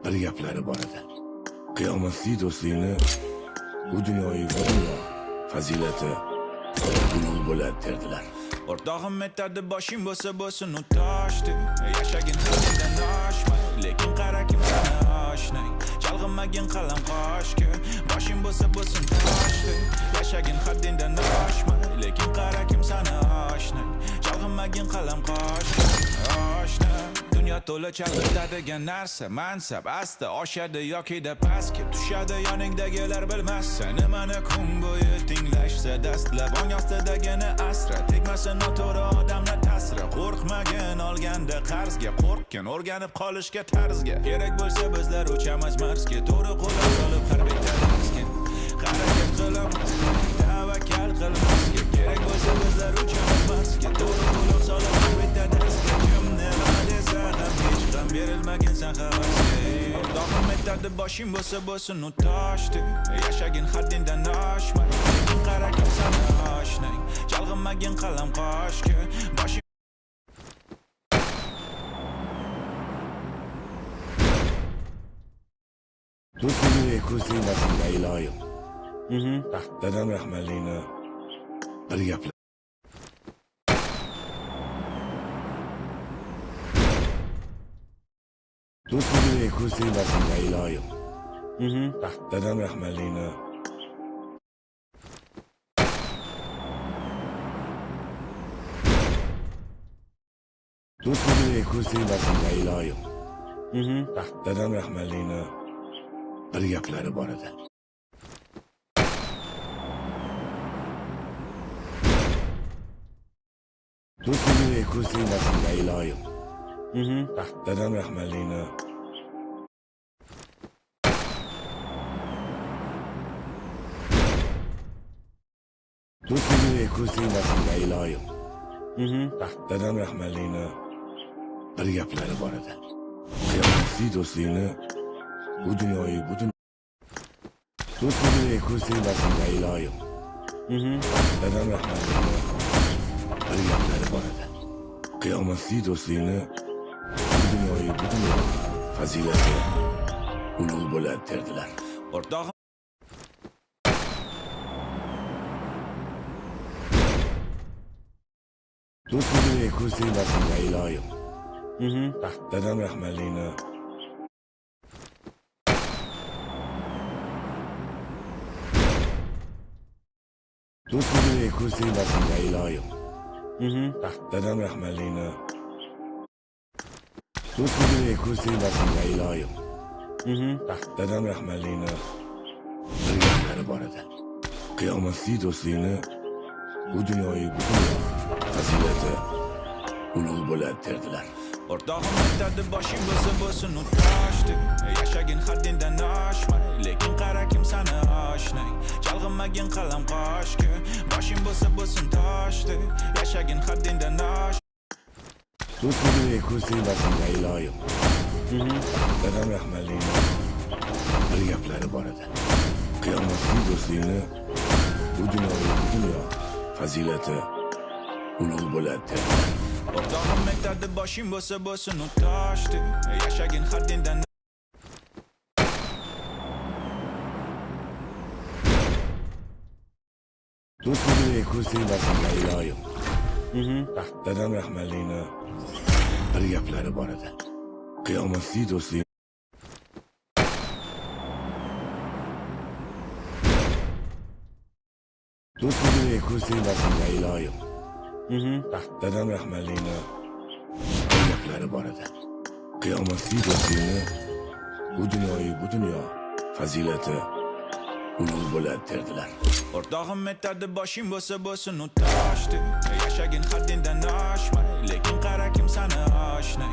bir gaplari bor edi. Qiyomatli do'stlikni bu dunyoyu bu dunyo fazilati ulug' bo'ladi derdilar. O'rtog'im aytadi boshing bo'lsa bo'lsin u toshdi. Yashagin haddingdan oshma, lekin qara kim sana oshnang. Chalg'imagin qalam qoshga, boshing bo'lsa bo'lsin toshdi. Yashagin haddingdan oshma, lekin qara kim sana oshnang. Chalg'imagin qalam qoshga, oshnang. Dunyo to'la chalg'itadigan narsa, mansab asta oshadi yoki da pastga tushadi. Yoningdagilar bilmasa nimani kun bo'yi tinglashsa, dastlab ong ostidagini asra, tegmasa noto'g'ri odamlar ta'siri. Qo'rqmagin olganda qarzga, qo'rqgin o'rganib qolishga tarzga. Kerak bo'lsa bizlar uchamiz Marsga, to'g'ri qo'lga solib har bitta darsga harakat qilamiz, tavakkal qilmasga. Kerak bo'lsa bizlar uchamiz Marsga, to'g'ri qo'lga solib har bitta darsga. Kim nima desa ham hech ham berilmagin san havasga. O'rtog'im aytadi boshing bo'lsa bo'lsin u toshdi. Yashagin haddingdan oshma, lekin qara kim sana oshnang. Chalg'imagin qalam qoshga, boshing Do'stligini ko'zlaymasin iloyim. Dadam rahmatligini bir gaplar. Do'stligini ko'zlaymasin iloyim. Dadam rahmatligini Do'stligini ko'zlaymasin iloyim. Dadam rahmatligini bir gaplari bor edi. Do'stligini ko'zlaymasin iloyim. Dadam rahmatligini Do'stligini ko'zlaymasin iloyim. Dadam rahmatligini bir gaplari bor edi. Qiyomatli do'stlikni bu dunyoyu bu dunyo Do'stligini ko'zlaymasin iloyim. Dadam rahmatligini bir gaplari bor edi. Qiyomatli do'stlikni bu dunyoyu bu dunyo fazilati ulug' bo'ladi derdilar. o'rtog'im Do'stligini ko'zlaymasin iloyim. Dadam rahmatligini Do'stligini ko'zlaymasin iloyim. Dadam rahmatligini Do'stligini ko'zlaymasin iloyim. Dadam rahmatligini bir gaplari bor edi. Qiyomatli do'stlikni bu dunyoyu bu dunyo fazilati ulug' bo'ladi derdilar. O'rtog'im aytadi boshing bo'lsa bo'lsin u toshdi. Yashagin haddingdan oshma, lekin qara kim sana oshnang. Chalg'imagin qalam qoshga, boshing bo'lsa bo'lsin toshdi. Yashagin haddingdan osh. Do'stligini ko'zlaymasin iloyim. Dadam rahmatligini bir gaplari bor edi. Qiyomatli do'stlikni bu dunyoyu bu dunyo fazilati ulug' bo'ladi derdilar. O'rtog'im aytadi boshing bo'lsa bo'lsin u toshdi. Yashagin haddingdan Do'stligini ko'zlaymasin iloyim. Dadam rahmatligini bir gaplari bor edi. Qiyomatli do'stlik Do'stligini ko'zlaymasin iloyim. Dadam rahmatligini bir gaplari bor edi. Qiyomatli do'stlikni bu dunyoyu bu dunyo fazilati ulug' bo'ladi derdilar. o'rtog'im aytadi boshing bo'lsa bo'lsin u toshdi. Yashagin haddingdan oshma, lekin qara kim sana oshnang.